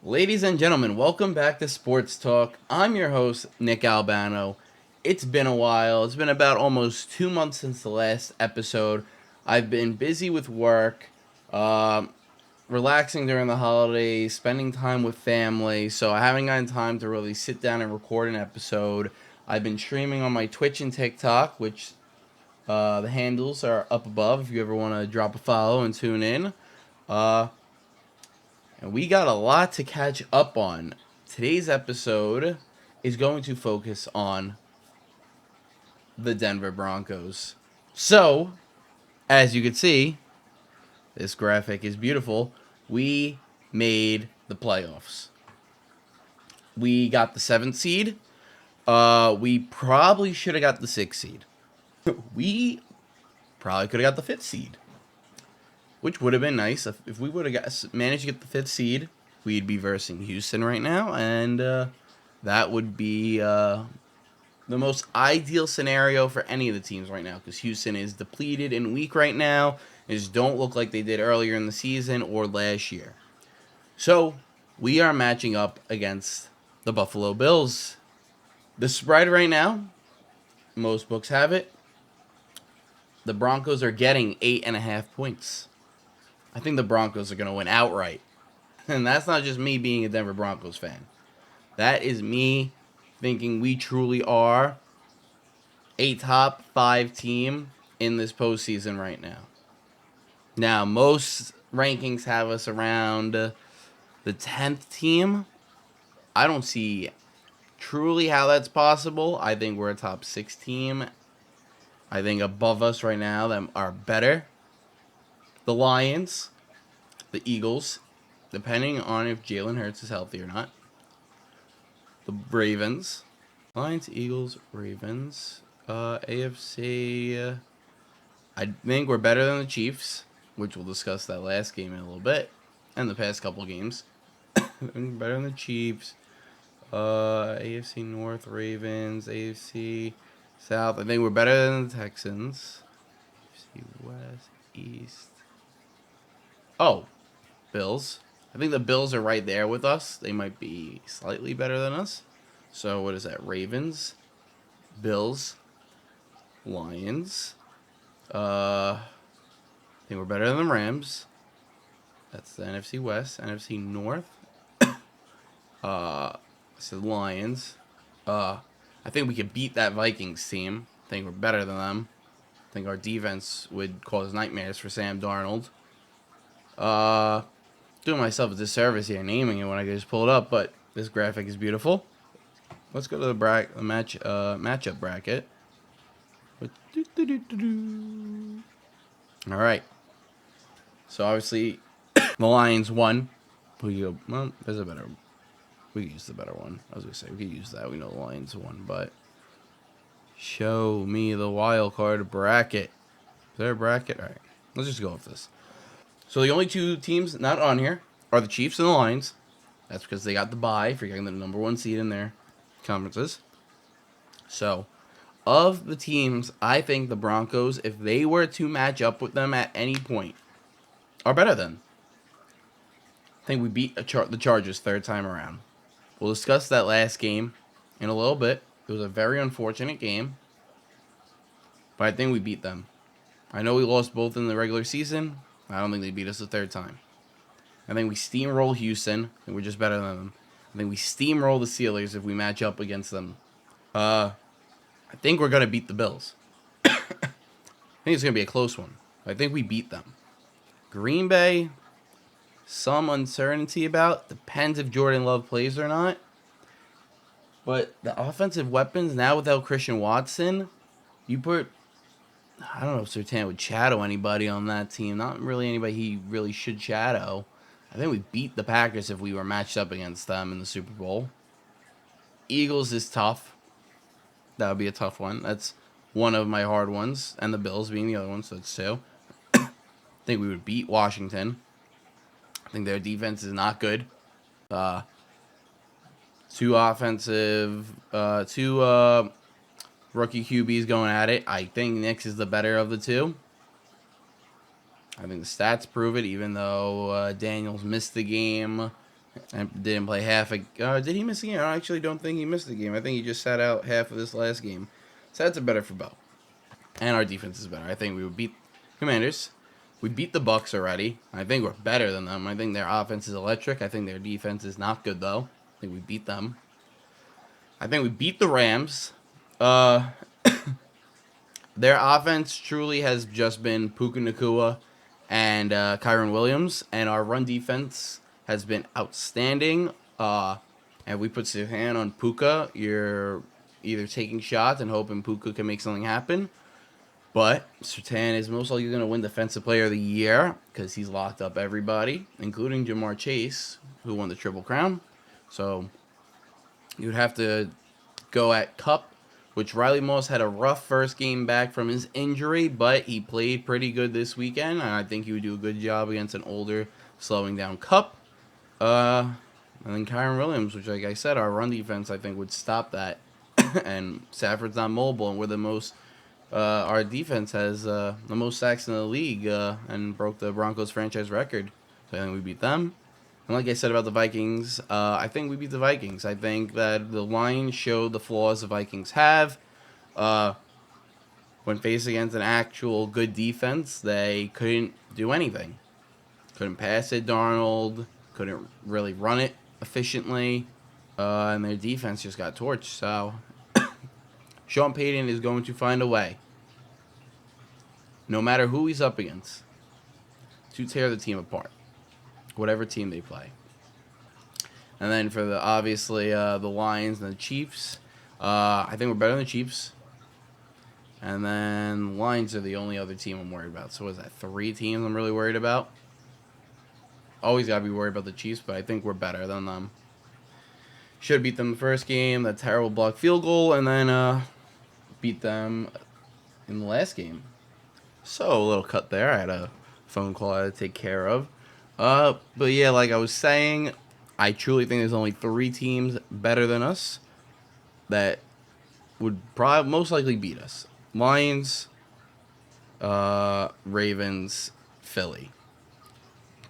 Ladies and gentlemen, welcome back to Sports Talk. I'm your host, Nick Albano. It's been a while. It's been about almost 2 months since the last episode. I've been busy with work, relaxing during the holidays, spending time with family, so I haven't gotten time to really sit down and record an episode. I've been streaming on my Twitch and TikTok, which the handles are up above if you ever want to drop a follow and tune in. Uh, and we got a lot to catch up on. Today's episode is going to focus on the Denver Broncos. So, as you can see, this graphic is beautiful. We made the playoffs. We got the 7th seed. We probably should have got the 6th seed. We probably could have got the 5th seed, which would have been nice. If we would have managed to get the 5th seed, we'd be versing Houston right now, and that would be the most ideal scenario for any of the teams right now, because Houston is depleted and weak right now. They just don't look like they did earlier in the season or last year. So we are matching up against the Buffalo Bills. The spread right now, most books have it, the Broncos are getting 8.5 points. I think the Broncos are going to win outright. And that's not just me being a Denver Broncos fan. That is me thinking we truly are a top 5 team in this postseason right now. Now, most rankings have us around the 10th team. I don't see truly how that's possible. I think we're a top 6 team. I think above us right now that are better. The Lions, the Eagles, depending on if Jalen Hurts is healthy or not. The Ravens, Lions, Eagles, Ravens, AFC. I think we're better than the Chiefs, which we'll discuss that last game in a little bit, and the past couple games. Better than the Chiefs. AFC North, Ravens, AFC South. I think we're better than the Texans. AFC West, East. Oh, Bills. I think the Bills are right there with us. They might be slightly better than us. So what is that? Ravens, Bills, Lions. I think we're better than the Rams. That's the NFC West. NFC North. So the Lions. I think we could beat that Vikings team. I think we're better than them. I think our defense would cause nightmares for Sam Darnold. Doing myself a disservice here naming it when I could just pull it up, but this graphic is beautiful. Let's go to the matchup bracket. All right. So obviously, the Lions won. Well, there's a better. We could use the better one. I was gonna say we could use that. We know the Lions won, but show me the wild card bracket. Is there a bracket? All right. Let's just go with this. So the only two teams not on here are the Chiefs and the Lions. That's because they got the bye for getting the number 1 seed in their conferences. So, of the teams, I think the Broncos, if they were to match up with them at any point, are better than. I think we beat the Chargers 3rd time around. We'll discuss that last game in a little bit. It was a very unfortunate game, but I think we beat them. I know we lost both in the regular season. I don't think they beat us the 3rd time. I think we steamroll Houston, and we're just better than them. I think we steamroll the Steelers if we match up against them. I think we're going to beat the Bills. I think it's going to be a close one. I think we beat them. Green Bay, some uncertainty about. Depends if Jordan Love plays or not. But the offensive weapons, now without Christian Watson, you put... I don't know if Surtain would shadow anybody on that team. Not really anybody he really should shadow. I think we beat the Packers if we were matched up against them in the Super Bowl. Eagles is tough. That would be a tough one. That's one of my hard ones. And the Bills being the other one, so that's 2. I think we would beat Washington. I think their defense is not good. Two rookie QBs going at it. I think Nick's is the better of the two. I think the stats prove it, even though Daniels missed the game And didn't play half a. Did he miss a game? I actually don't think he missed the game. I think he just sat out half of this last game. So that's a better for Bo. And our defense is better. I think we would beat Commanders. We beat the Bucks already. I think we're better than them. I think their offense is electric. I think their defense is not good though. I think we beat them. I think we beat the Rams. Uh, their offense truly has just been Puka Nacua and Kyron Williams, and our run defense has been outstanding. And we put Sirhan on Puka. You're either taking shots and hoping Puka can make something happen. But Surtain is most likely going to win Defensive Player of the Year because he's locked up everybody, including Jamar Chase, who won the Triple Crown. So you'd have to go at Cup, which Riley Moss had a rough first game back from his injury, but he played pretty good this weekend, and I think he would do a good job against an older, slowing down Cup. And then Kyron Williams, which, like I said, our run defense, I think, would stop that. And Stafford's not mobile, and we're the most... our defense has the most sacks in the league and broke the Broncos franchise record. So I think we beat them. And like I said about the Vikings, I think we beat the Vikings. I think that the Lions showed the flaws the Vikings have. When faced against an actual good defense, they couldn't do anything. Couldn't pass it, Darnold. Couldn't really run it efficiently. And their defense just got torched. So Sean Payton is going to find a way, no matter who he's up against, to tear the team apart, whatever team they play. And then for the the Lions and the Chiefs, I think we're better than the Chiefs. And then Lions are the only other team I'm worried about. So what is that, 3 teams I'm really worried about? Always got to be worried about the Chiefs, but I think we're better than them. Should have beat them the first game, that terrible blocked field goal, and then beat them in the last game. So a little cut there. I had a phone call I had to take care of. But yeah, like I was saying, I truly think there's only 3 teams better than us that would probably most likely beat us. Lions, Ravens, Philly.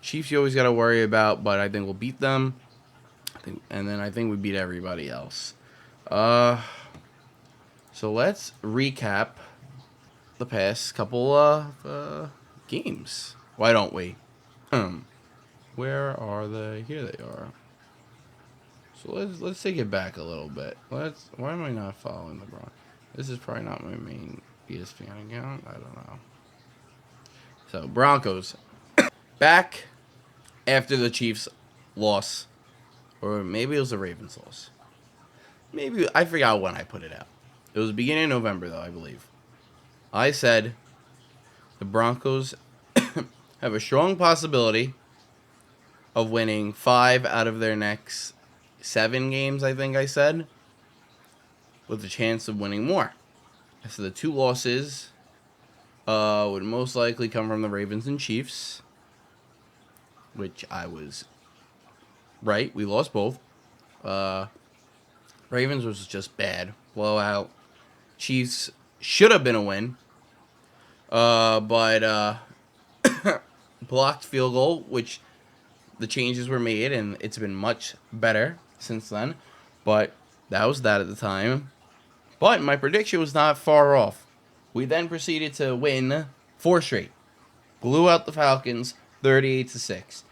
Chiefs you always got to worry about, but I think we'll beat them. And then I think we beat everybody else. So let's recap the past couple games. Why don't we? Where are they? Here they are. So let's take it back a little bit. Why am I not following the Broncos? This is probably not my main ESPN account. I don't know. So Broncos back after the Chiefs loss, or maybe it was the Ravens loss. Maybe I forgot when I put it out. It was the beginning of November, though, I believe. I said the Broncos have a strong possibility of winning 5 out of their next 7 games, I think I said, with a chance of winning more. So the 2 losses would most likely come from the Ravens and Chiefs, which I was right. We lost both. Ravens was just bad. Blowout. Chiefs should have been a win. But blocked field goal, which the changes were made, and it's been much better since then. But that was that at the time. But my prediction was not far off. We then proceeded to win 4 straight. Blew out the Falcons 38-6.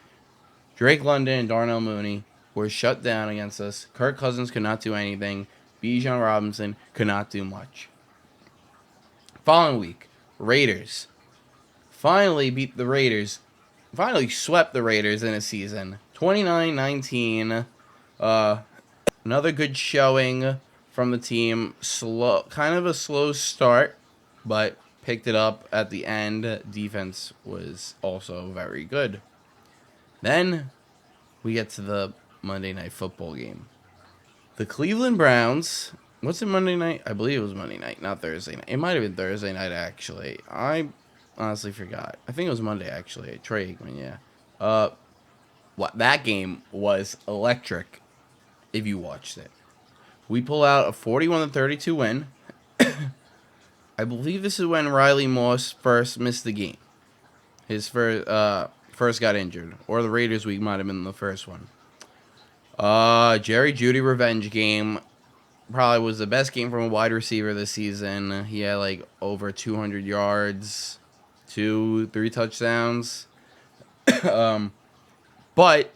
Drake London and Darnell Mooney were shut down against us. Kirk Cousins could not do anything. Bijan Robinson could not do much. Following week, Raiders. Finally beat the Raiders. Finally swept the Raiders in a season. 29-19. Another good showing from the team. Kind of a slow start, but picked it up at the end. Defense was also very good. Then we get to the Monday Night Football game. The Cleveland Browns. What's it, Monday night? I believe it was Monday night, not Thursday night. It might have been Thursday night, actually. I honestly forgot. I think it was Monday, actually. Troy Aikman, yeah. That game was electric if you watched it. We pull out a 41-32 win. I believe this is when Riley Moss first missed the game. His first got injured. Or the Raiders week might have been the first one. Jerry Jeudy revenge game probably was the best game from a wide receiver this season. He had like over 200 yards, 3 touchdowns. um, but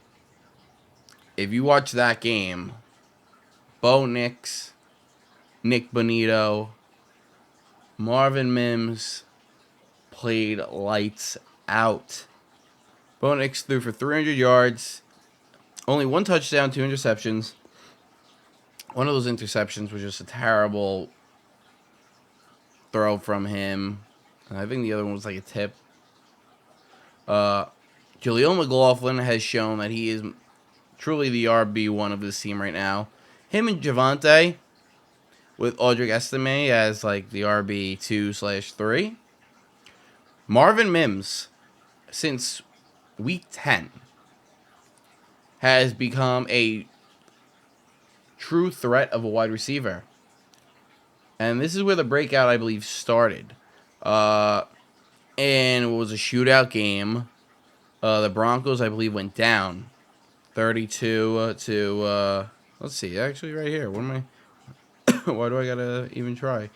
if you watch that game, Bo Nix, Nick Bonito, Marvin Mims played lights out. Bo Nix threw for 300 yards, only 1 touchdown, 2 interceptions. One of those interceptions was just a terrible throw from him. I think the other one was like a tip. Jaleel McLaughlin has shown that he is truly the RB1 of this team right now. Him and Javonte, with Audric Estime as like the RB2/3. Marvin Mims, since week 10, has become a true threat of a wide receiver. And this is where the breakout, I believe, started. And it was a shootout game. The Broncos, I believe, went down 32 to, let's see, actually right here. What am I, why do I gotta even try?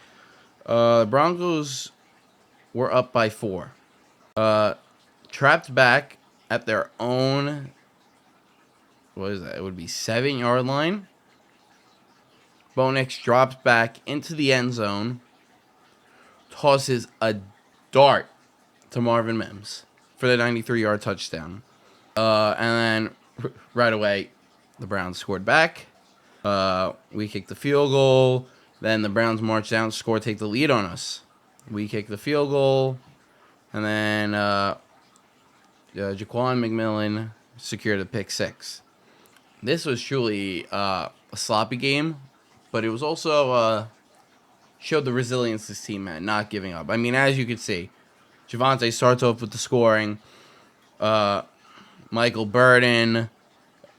The Broncos were up by 4. Trapped back at their own, what is that? It would be 7-yard line. Bo Nix drops back into the end zone, tosses a dart to Marvin Mims for the 93-yard touchdown. And then right away, the Browns scored back. We kicked the field goal. Then the Browns marched down, score, take the lead on us. We kicked the field goal. And then Jaquan McMillan secured a pick 6. This was truly a sloppy game, but it was also showed the resilience this team had, not giving up. I mean, as you can see, Javonte starts off with the scoring. Michael Burton,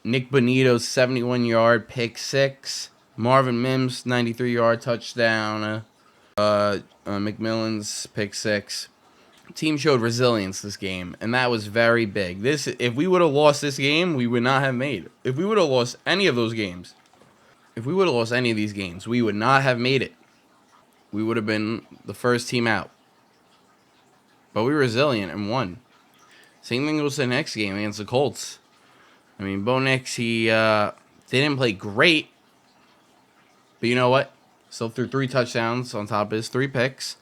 Nick Bonito's 71-yard pick 6. Marvin Mims, 93-yard touchdown. McMillan's pick 6. Team showed resilience this game, and that was very big. If we would have lost this game, we would not have made it. If we would have lost any of those games, if we would have lost any of these games, we would not have made it. We would have been the first team out. But we were resilient and won. Same thing goes to the next game against the Colts. I mean, Bo Nix, he didn't play great. But you know what? Still threw 3 touchdowns on top of his 3 picks.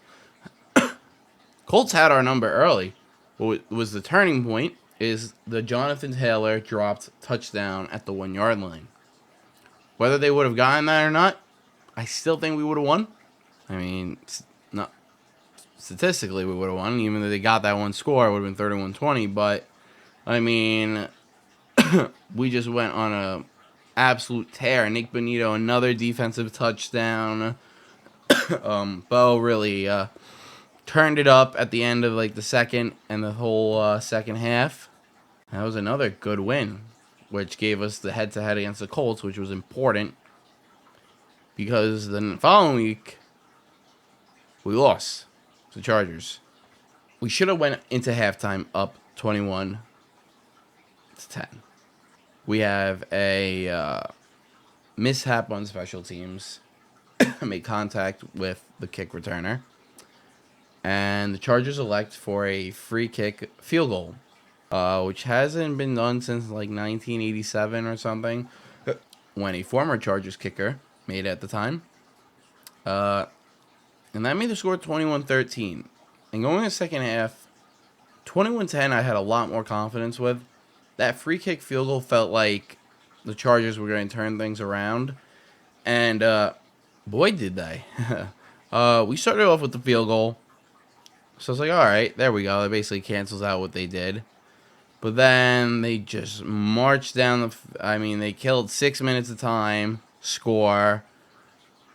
Colts had our number early. What was the turning point is the Jonathan Taylor dropped touchdown at the 1-yard line. Whether they would have gotten that or not, I still think we would have won. I mean, not statistically we would have won. Even though they got that one score, it would have been 31-20. But, I mean, we just went on a absolute tear. Nick Bonito, another defensive touchdown. Bo really turned it up at the end of like the second and the whole second half. That was another good win, which gave us the head-to-head against the Colts, which was important because the following week we lost to the Chargers. We should have went into halftime up 21-10. We have a mishap on special teams. Made contact with the kick returner. And the Chargers elect for a free kick field goal, which hasn't been done since like 1987 or something, when a former Chargers kicker made it at the time. And that made the score 21-13. And going in the second half, 21-10 I had a lot more confidence with. That free kick field goal felt like the Chargers were going to turn things around. And boy, did they. We started off with the field goal. So I was like, all right, there we go. That basically cancels out what they did. But then they just marched down they killed 6 minutes of time, score.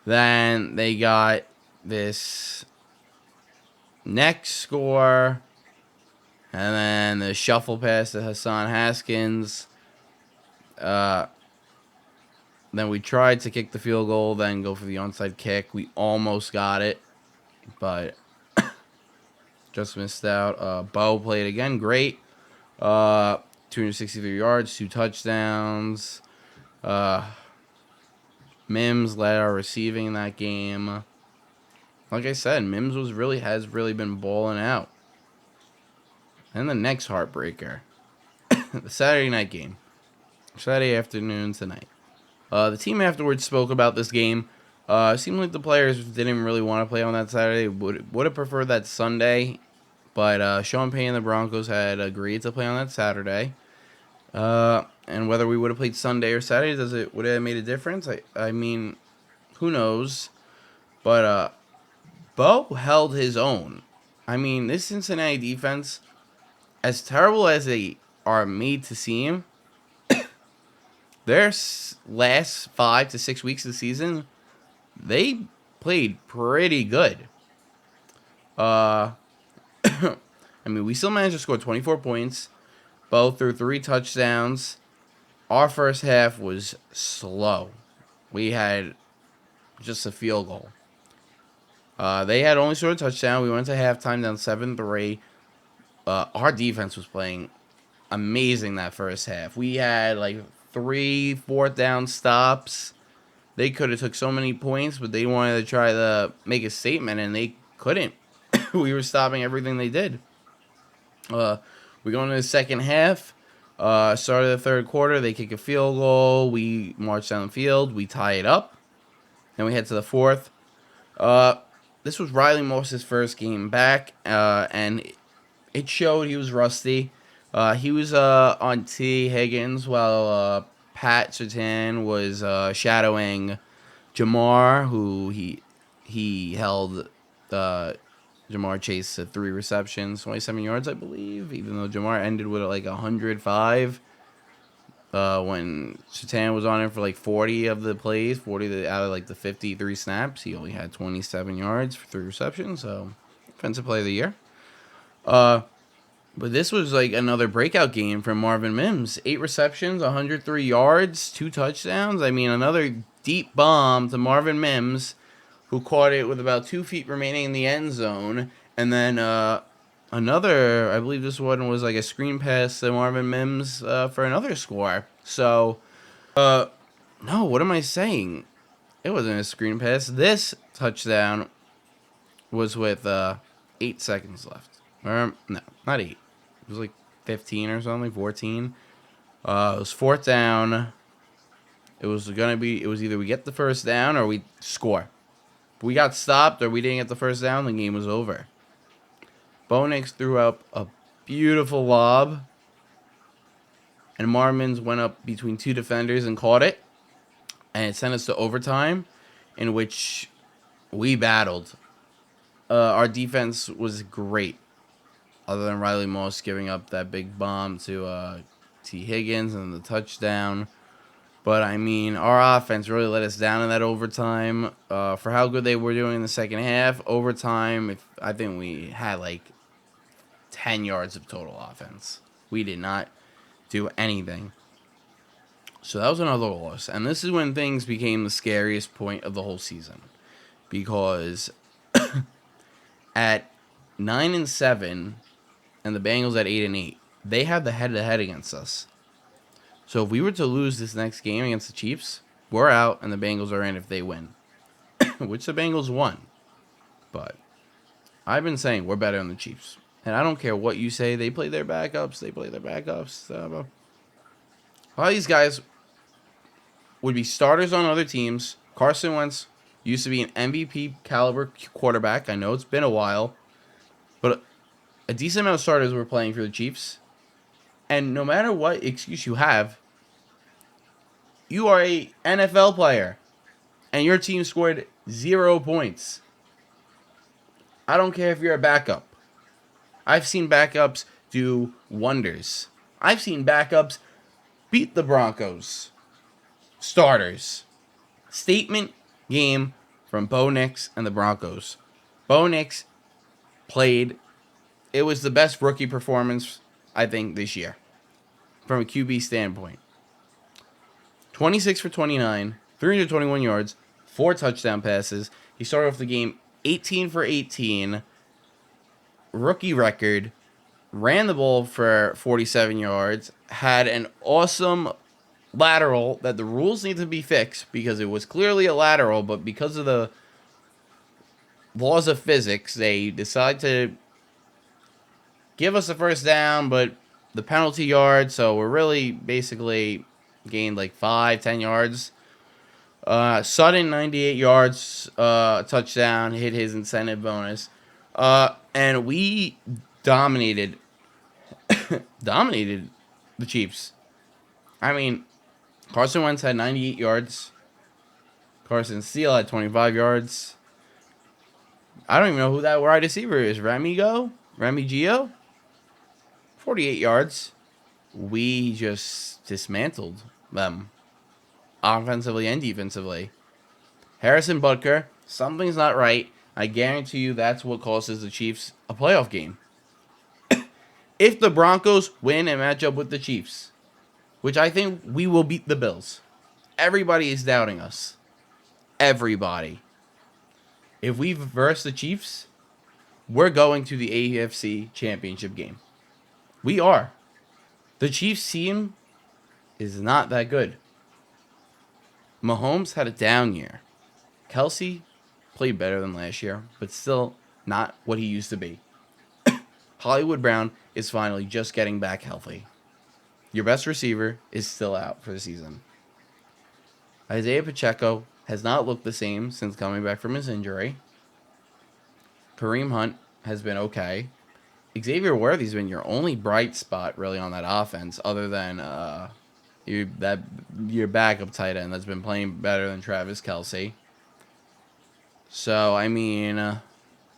Then they got this next score. And then the shuffle pass to Hassan Haskins. Then we tried to kick the field goal, then go for the onside kick. We almost got it, but just missed out. Bo played again, great. 263 yards, 2 touchdowns. Uh, Mims led our receiving in that game. Like I said, Mims has really been balling out. And the next heartbreaker, the Saturday night game, Saturday afternoon tonight. The team afterwards spoke about this game. It seemed like the players didn't really want to play on that Saturday. Would have preferred that Sunday, but Sean Payne and the Broncos had agreed to play on that Saturday. And whether we would have played Sunday or Saturday, would it have made a difference? I mean, who knows? But Bo held his own. I mean, this Cincinnati defense, as terrible as they are made to seem, their last 5 to 6 weeks of the season, they played pretty good. I mean, we still managed to score 24 points. Bo threw 3 touchdowns. Our first half was slow. We had just a field goal. They had only scored a touchdown. We went to halftime down 7-3. Our defense was playing amazing that first half. We had like 3 fourth down stops. They could have took so many points, but they wanted to try to make a statement, and they couldn't. We were stopping everything they did. We go into the second half. Start of the third quarter, they kick a field goal. We march down the field. We tie it up. Then we head to the fourth. This was Riley Moss's first game back, and it showed he was rusty. He was on T. Higgins while Pat Surtain was shadowing Jamar, who he held Jamar Chase to 3 receptions, 27 yards, I believe, even though Jamar ended with like 105. When Surtain was on him for like 40 of the plays, 40 out of like the 53 snaps, he only had 27 yards for 3 receptions, so defensive play of the year. But this was like another breakout game from Marvin Mims. 8 receptions, 103 yards, 2 touchdowns. I mean, another deep bomb to Marvin Mims, who caught it with about 2 feet remaining in the end zone. And then another, I believe this one was like a screen pass to Marvin Mims for another score. So, no, what am I saying? It wasn't a screen pass. This touchdown was with 8 seconds left. No, not 8. It was like 15 or something, 14. It was 4th down. It was either we get the first down or we score. If we got stopped or we didn't get the first down, the game was over. Bo Nix threw up a beautiful lob, and Marmons went up between 2 defenders and caught it, and it sent us to overtime, in which we battled. Our defense was great, other than Riley Moss giving up that big bomb to T. Higgins and the touchdown. But, I mean, our offense really let us down in that overtime. For how good they were doing in the second half, overtime, I think we had like 10 yards of total offense. We did not do anything. So that was another loss. And this is when things became the scariest point of the whole season. Because at 9-7 and the Bengals at 8-8, they had the head-to-head against us. So if we were to lose this next game against the Chiefs, we're out and the Bengals are in if they win. Which the Bengals won. But I've been saying we're better than the Chiefs. And I don't care what you say. They play their backups. A lot of these guys would be starters on other teams. Carson Wentz used to be an MVP caliber quarterback. I know it's been a while. But a decent amount of starters were playing for the Chiefs. And no matter what excuse you have, you are a NFL player. And your team scored 0 points. I don't care if you're a backup. I've seen backups do wonders. I've seen backups beat the Broncos. Starters. Statement game from Bo Nix and the Broncos. Bo Nix played. It was the best rookie performance, I think, this year. From a QB standpoint. 26 for 29, 321 yards, 4 touchdown passes. He started off the game 18 for 18. Rookie record. Ran the ball for 47 yards. Had an awesome lateral that the rules need to be fixed because it was clearly a lateral, but because of the laws of physics, they decide to give us a first down, but the penalty yard, so we're really basically gained like 5-10 yards. Sutton 98 yards, touchdown, hit his incentive bonus, and we dominated dominated the Chiefs. I mean, Carson Wentz had 98 yards. Carson Steele had 25 yards. I don't even know who that wide receiver is. Remy Gio? 48 yards. We just dismantled them offensively and defensively. Harrison Butker, something's not right. I guarantee you that's what causes the Chiefs a playoff game. If the Broncos win and match up with the Chiefs, which I think we will beat the Bills, everybody is doubting us. Everybody. If we verse the Chiefs, we're going to the AFC Championship game. We are. The Chiefs team is not that good. Mahomes had a down year. Kelsey played better than last year, but still not what he used to be. Hollywood Brown is finally just getting back healthy. Your best receiver is still out for the season. Isaiah Pacheco has not looked the same since coming back from his injury. Kareem Hunt has been okay. Xavier Worthy's been your only bright spot really on that offense, other than your backup tight end that's been playing better than Travis Kelce. So I mean,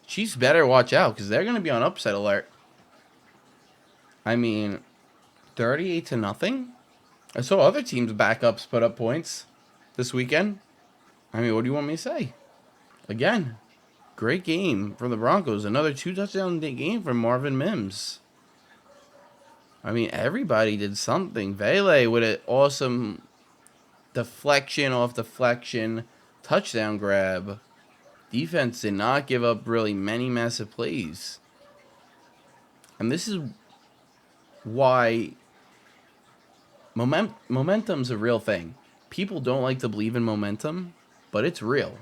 Chiefs better watch out because they're going to be on upset alert. I mean, 38-0. I saw other teams' backups put up points this weekend. I mean, what do you want me to say? Again, great game from the Broncos. Another 2-touchdown game from Marvin Mims. I mean, everybody did something. Vele with an awesome deflection touchdown grab. Defense did not give up really many massive plays. And this is why momentum's a real thing. People don't like to believe in momentum, but it's real.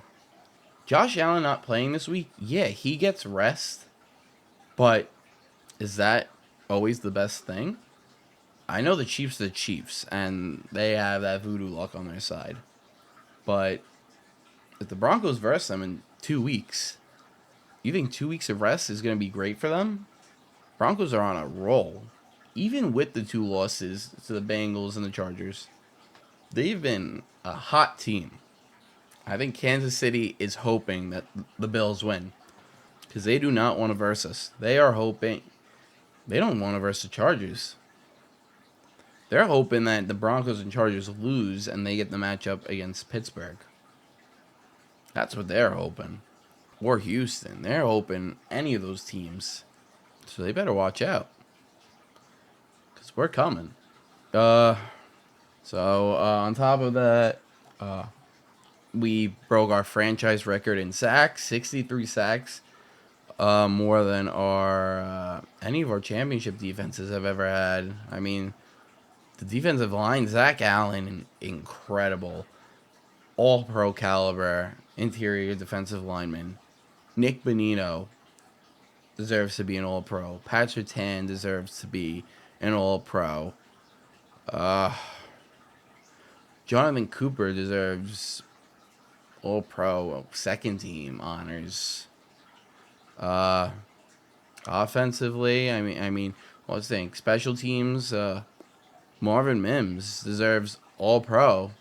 Josh Allen not playing this week, yeah, he gets rest, but is that always the best thing? I know the Chiefs are the Chiefs, and they have that voodoo luck on their side. But if the Broncos verse them in 2 weeks, you think 2 weeks of rest is going to be great for them? Broncos are on a roll. Even with the 2 losses to the Bengals and the Chargers, they've been a hot team. I think Kansas City is hoping that the Bills win because they do not want to verse us. They are hoping. They don't want to verse the Chargers. They're hoping that the Broncos and Chargers lose and they get the matchup against Pittsburgh. That's what they're hoping. Or Houston. They're hoping any of those teams. So they better watch out. Because we're coming. On top of that, we broke our franchise record in sacks. 63 sacks. More than any of our championship defenses have ever had. I mean, the defensive line, Zach Allen, incredible. All-pro caliber interior defensive lineman. Nick Bonino deserves to be an all-pro. Pat Surtain deserves to be an all-pro. Jonathan Cooper deserves all-pro second team honors. Offensively, I mean, let's think. Special teams, Marvin Mims deserves all-pro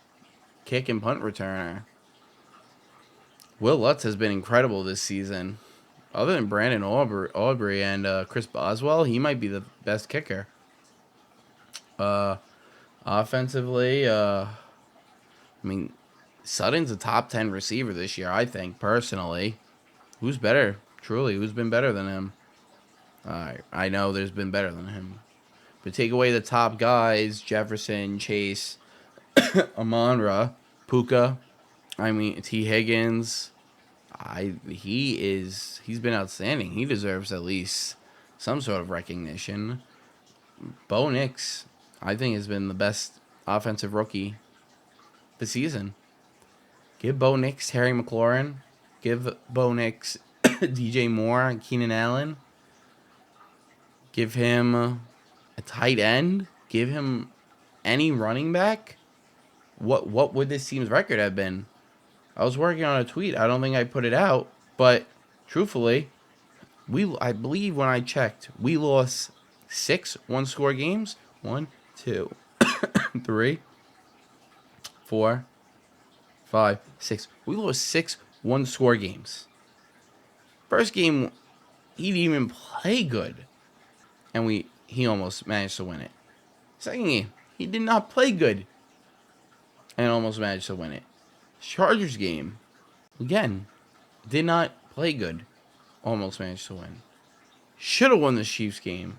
kick and punt returner. Will Lutz has been incredible this season. Other than Brandon Aubrey and Chris Boswell, he might be the best kicker. Offensively, I mean, Sutton's a top 10 receiver this year, I think, personally. Who's better? Truly, who's been better than him? I know there's been better than him. But take away the top guys, Jefferson, Chase, Amon-Ra, Puka, T. Higgins. He's been outstanding. He deserves at least some sort of recognition. Bo Nix, I think, has been the best offensive rookie this season. Give Bo Nix Terry McLaurin. Give Bo Nix DJ Moore and Keenan Allen. Give him a tight end. Give him any running back. What would this team's record have been? I was working on a tweet. I don't think I put it out, but truthfully, I believe when I checked, we lost 6 one-score games. 1, 2, 3, 4, 5, 6. We lost 6 one-score games. First game, he didn't even play good, and he almost managed to win it. Second game, he did not play good, and almost managed to win it. Chargers game, again, did not play good, almost managed to win. Should have won the Chiefs game.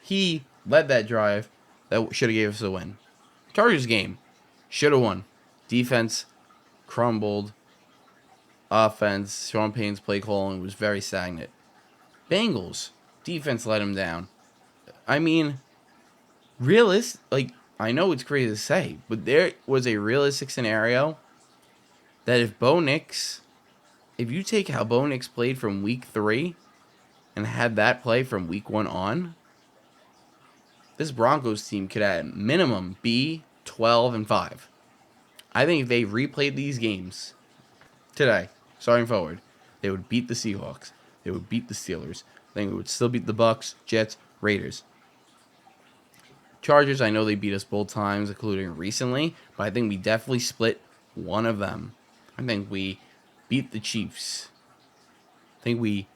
He led that drive that should have gave us the win. Chargers game, should have won. Defense crumbled. Offense, Sean Payne's play calling was very stagnant. Bengals, defense let him down. I mean, I know it's crazy to say, but there was a realistic scenario that if you take how Bo Nix played from week 3 and had that play from week 1 on, this Broncos team could at minimum be 12-5. I think if they replayed these games today, starting forward, they would beat the Seahawks. They would beat the Steelers. I think they would still beat the Bucks, Jets, Raiders. Chargers, I know they beat us both times, including recently, but I think we definitely split one of them. I think we beat the Chiefs. I think we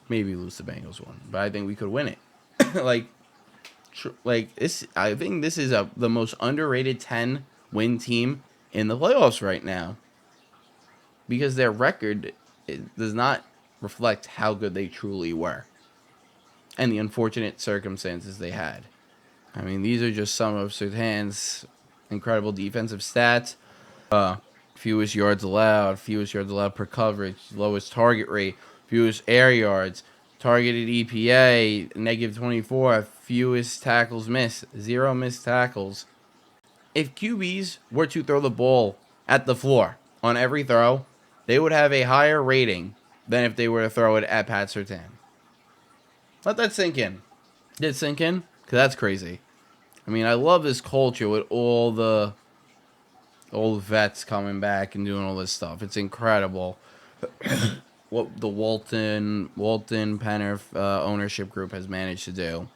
maybe lose the Bengals one, but I think we could win it. This, I think this is the most underrated 10-win team in the playoffs right now, because their record does not reflect how good they truly were and the unfortunate circumstances they had. I mean, these are just some of Surtain's incredible defensive stats. Fewest yards allowed per coverage, lowest target rate, fewest air yards, targeted EPA, -24, fewest tackles missed, 0 missed tackles. If QBs were to throw the ball at the floor on every throw, they would have a higher rating than if they were to throw it at Pat Surtain. Let that sink in. Did it sink in? Because that's crazy. I mean, I love this culture with all the vets coming back and doing all this stuff. It's incredible what the Walton Penner ownership group has managed to do.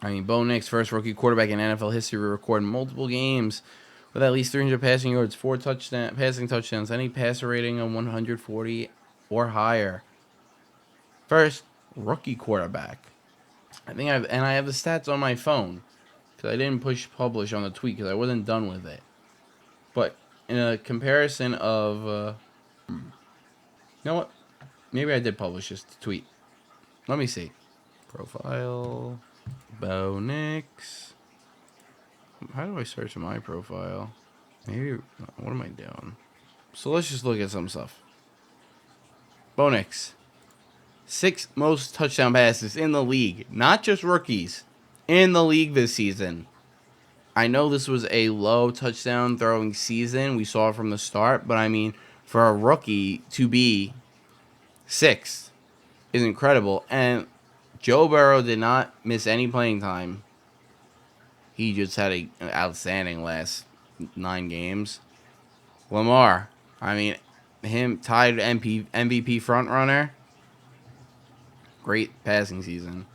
I mean, Bo Nix, first rookie quarterback in NFL history, recorded multiple games with at least 300 passing yards, 4 passing touchdowns, any passer rating of 140 or higher. First rookie quarterback. I have the stats on my phone because I didn't push publish on the tweet because I wasn't done with it. But in a comparison of, you know what? Maybe I did publish this tweet. Let me see. Profile, Bo Nix. How do I search my profile? Maybe, what am I doing? So let's just look at some stuff. Bo Nix. 6 most touchdown passes in the league. Not just rookies. In the league this season. I know this was a low touchdown throwing season. We saw it from the start. But I mean, for a rookie to be 6th is incredible. And Joe Burrow did not miss any playing time. He just had an outstanding last 9 games. Lamar, I mean, him tied MVP frontrunner. Great passing season.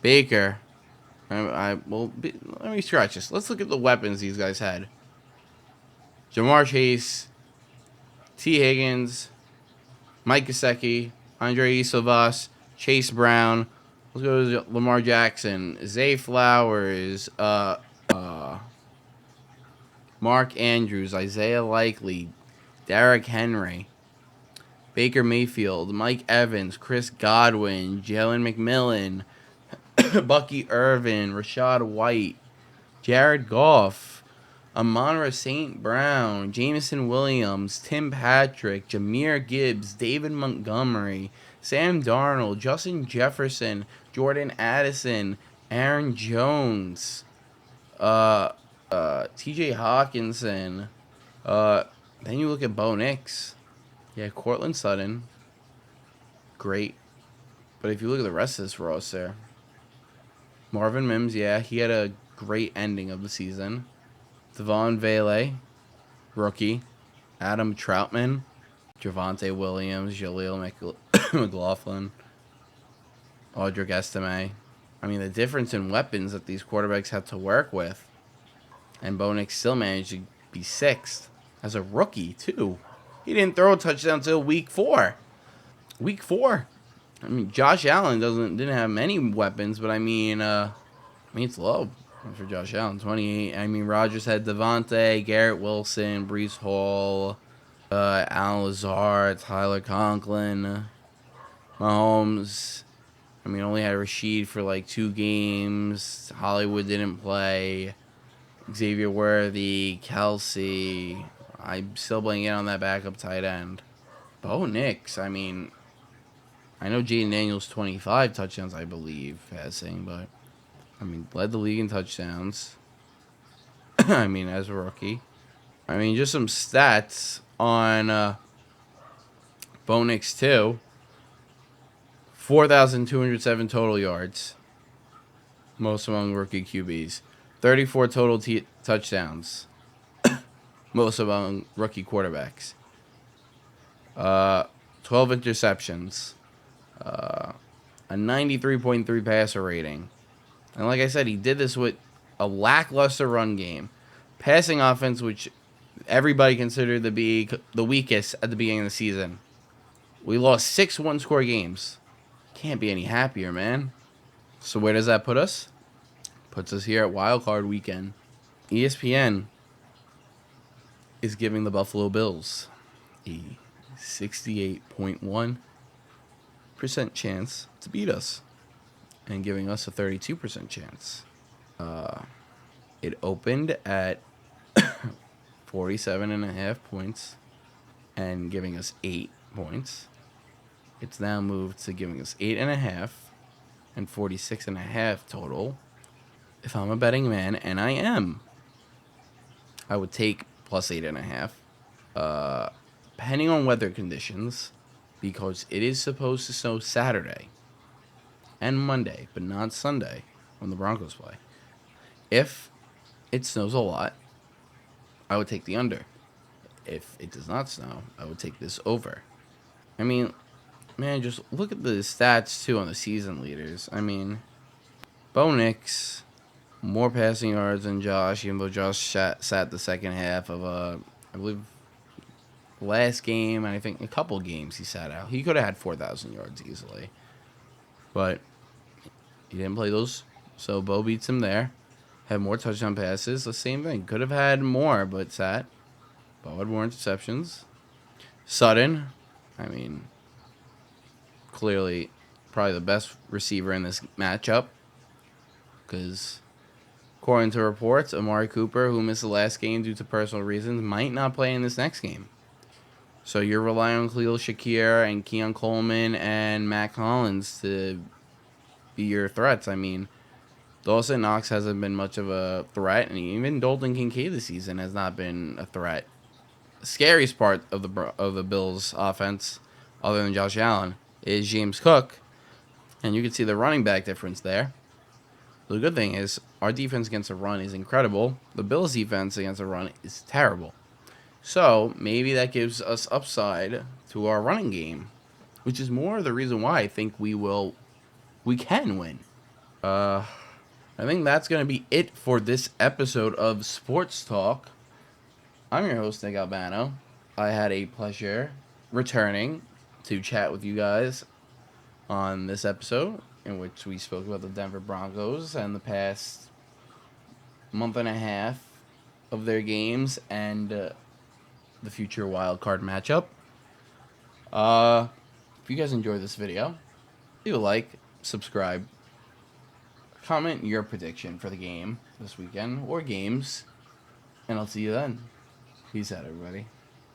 Baker, let me scratch this. Let's look at the weapons these guys had. Jamar Chase, T. Higgins, Mike Gesicki, Andre Isovas, Chase Brown. Let's go to Lamar Jackson, Zay Flowers, Mark Andrews, Isaiah Likely, Derrick Henry, Baker Mayfield, Mike Evans, Chris Godwin, Jalen McMillan, Bucky Irvin, Rashad White, Jared Goff, Amon-Ra St. Brown, Jameson Williams, Tim Patrick, Jahmyr Gibbs, David Montgomery, Sam Darnold, Justin Jefferson, Jordan Addison, Aaron Jones, T.J. Hawkinson. Then you look at Bo Nix. Yeah, Cortland Sutton. Great. But if you look at the rest of this roster, Marvin Mims, yeah, he had a great ending of the season. Devon Vele, rookie. Adam Troutman. Javonte Williams. Jaleel McLaughlin. Audric Estime. I mean, the difference in weapons that these quarterbacks had to work with. And Bo Nix still managed to be 6th as a rookie, too. He didn't throw a touchdown until week 4. Week 4. I mean, Josh Allen didn't have many weapons, but I mean, it's low for Josh Allen. 28. I mean, Rodgers had Devontae, Garrett Wilson, Breece Hall, Alan Lazard, Tyler Conklin, Mahomes. I mean, only had Rashid for like 2 games. Hollywood didn't play. Xavier Worthy, Kelsey. I'm still blanking on that backup tight end. Bo Nix, I mean, I know Jaden Daniels 25 touchdowns, I believe, passing, but I mean, led the league in touchdowns. I mean, as a rookie. I mean, just some stats on Bo Nix, too. 4,207 total yards. Most among rookie QBs. 34 total touchdowns. Most among rookie quarterbacks. 12 interceptions. A 93.3 passer rating. And like I said, he did this with a lackluster run game. Passing offense, which everybody considered to be the weakest at the beginning of the season. We lost 6 one-score games. Can't be any happier, man. So where does that put us? Puts us here at Wild Card Weekend. ESPN is giving the Buffalo Bills a 68.1% chance to beat us and giving us a 32% chance. It opened at 47.5 points and giving us 8 points. It's now moved to giving us 8.5 and 46.5 total. If I'm a betting man, and I am, I would take plus 8.5. Depending on weather conditions, because it is supposed to snow Saturday and Monday, but not Sunday when the Broncos play. If it snows a lot, I would take the under. If it does not snow, I would take this over. I mean, man, just look at the stats, too, on the season leaders. I mean, Bo Nix, more passing yards than Josh, even though Josh sat the second half of, I believe, last game, and I think a couple games he sat out. He could have had 4,000 yards easily. But he didn't play those, so Bo beats him there. Had more touchdown passes, the same thing. Could have had more, but sat. Bo had more interceptions. Sutton, I mean, clearly probably the best receiver in this matchup. Because according to reports, Amari Cooper, who missed the last game due to personal reasons, might not play in this next game. So you're relying on Khalil Shakir and Keon Coleman and Matt Collins to be your threats. I mean, Dawson Knox hasn't been much of a threat, and even Dalton Kincaid this season has not been a threat. The scariest part of the Bills' offense, other than Josh Allen, is James Cook, and you can see the running back difference there. The good thing is our defense against the run is incredible. The Bills' defense against the run is terrible. So maybe that gives us upside to our running game, which is more the reason why I think we can win. I think that's going to be it for this episode of Sports Talk. I'm your host, Nick Albano. I had a pleasure returning to chat with you guys on this episode, in which we spoke about the Denver Broncos and the past month and a half of their games and the future wild card matchup. If you guys enjoyed this video, leave a like, subscribe, comment your prediction for the game this weekend or games, and I'll see you then. Peace out, everybody.